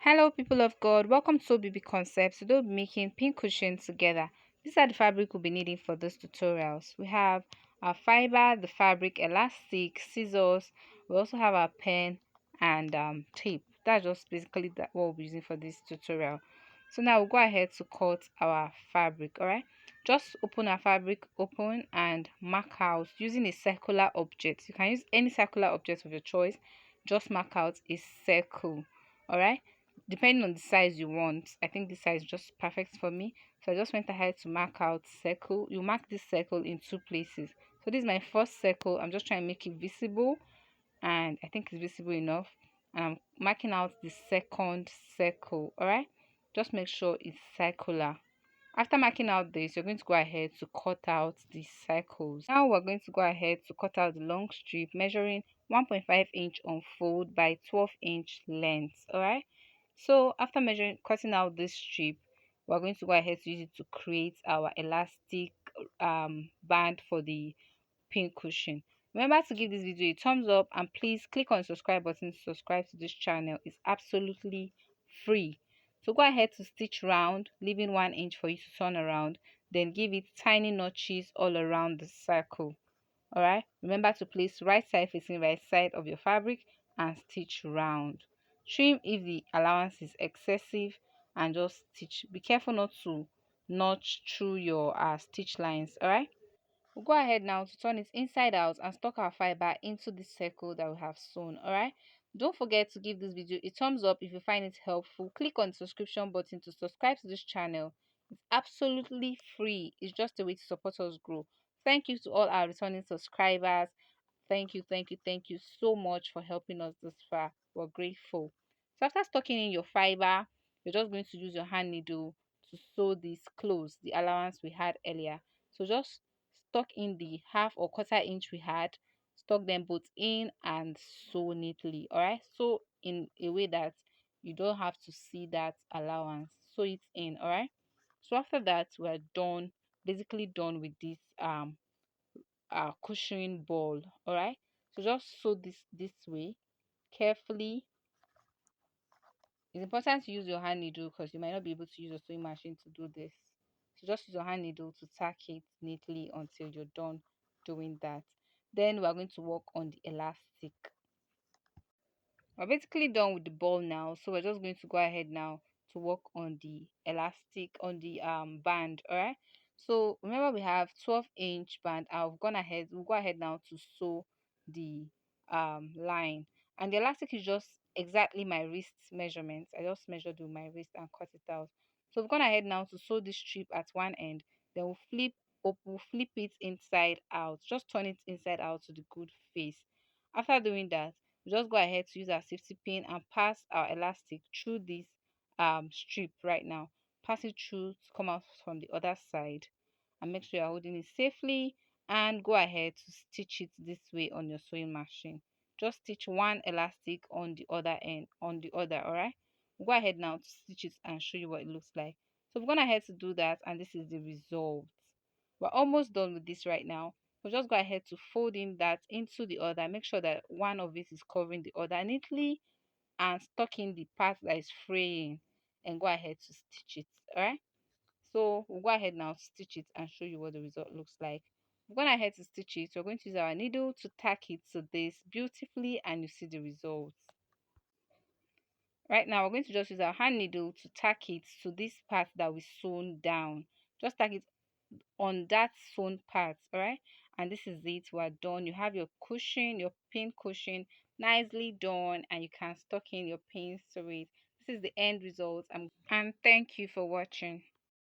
Hello, people of God. Welcome to BB Concepts. Today we'll be making pin cushions together. These are the fabric we'll be needing for this tutorials. We have our fiber, the fabric, elastic, scissors. We also have our pen and tape. That's just basically what we'll be using for this tutorial. So now we'll go ahead to cut our fabric. Alright, just open our fabric, open and mark out using a circular object. You can use any circular object of your choice. Just mark out a circle. Alright, depending on the size you want. I think this size is just perfect for me, so I just went ahead to mark out circle. You mark this circle in two places. So this is my first circle. I'm just trying to make it visible, and I think it's visible enough. And I'm marking out the second circle. All right, just make sure it's circular. After marking out this, you're going to go ahead to cut out the circles. Now we're going to go ahead to cut out the long strip, measuring 1.5 inch on fold by 12-inch length. All right, so after measuring, cutting out this strip, we're going to go ahead to use it to create our elastic band for the pin cushion. Remember to give this video a thumbs up, and please click on the subscribe button to subscribe to this channel. It's absolutely free. So go ahead to stitch round, leaving 1 inch for you to turn around, then give it tiny notches all around the circle. Alright, remember to place right side facing right side of your fabric and stitch round. Trim if the allowance is excessive and just stitch. Be careful not to notch through your stitch lines. Alright, we'll go ahead now to turn it inside out and stuck our fiber into the circle that we have sewn. Alright, don't forget to give this video a thumbs up if you find it helpful. Click on the subscription button to subscribe to this channel. It's absolutely free. It's just a way to support us grow. Thank you to all our returning subscribers. Thank you so much for helping us this far. We're grateful. So after stocking in your fiber, you're just going to use your hand needle to sew this close, the allowance we had earlier. So just stock in the half or quarter inch we had, stock them both in and sew neatly. Alright, so in a way that you don't have to see that allowance. Sew it in. Alright, so after that, we're done, basically done with this cushioning ball. All right, so just sew this way carefully. It's important to use your hand needle because you might not be able to use a sewing machine to do this. So just use your hand needle to tack it neatly until you're done doing that. Then we're going to work on the elastic. We're basically done with the ball now, so we're just going to go ahead now to work on the elastic, on the band. All right, so remember we have 12-inch band. We'll go ahead now to sew the line, and the elastic is just exactly my wrist measurement. I just measured with my wrist and cut it out. So we've gone ahead now to sew this strip at one end, then we'll flip it inside out. Just turn it inside out to the good face. After doing that, we just go ahead to use our safety pin and pass our elastic through this strip right now. Pass it through to come out from the other side, and make sure you're holding it safely, and go ahead to stitch it this way on your sewing machine. Just stitch one elastic on the other end, on the other. All right, we'll go ahead now to stitch it and show you what it looks like. So we're gonna ahead to do that, and this is the result. We're almost done with this right now. So just go ahead to fold in that into the other. Make sure that one of it is covering the other neatly, and stuck in the part that is fraying, and go ahead to stitch it. Alright, so we'll go ahead now to stitch it and show you what the result looks like. We're going ahead to stitch it. We're going to use our needle to tack it to this beautifully, and you see the results. Right now we're going to just use our hand needle to tack it to this part that we sewn down. Just tack it on that sewn part. All right, and this is it. We're done. You have your cushion, your pin cushion, nicely done, and you can stuck in your pins to it. This is the end result. And thank you for watching.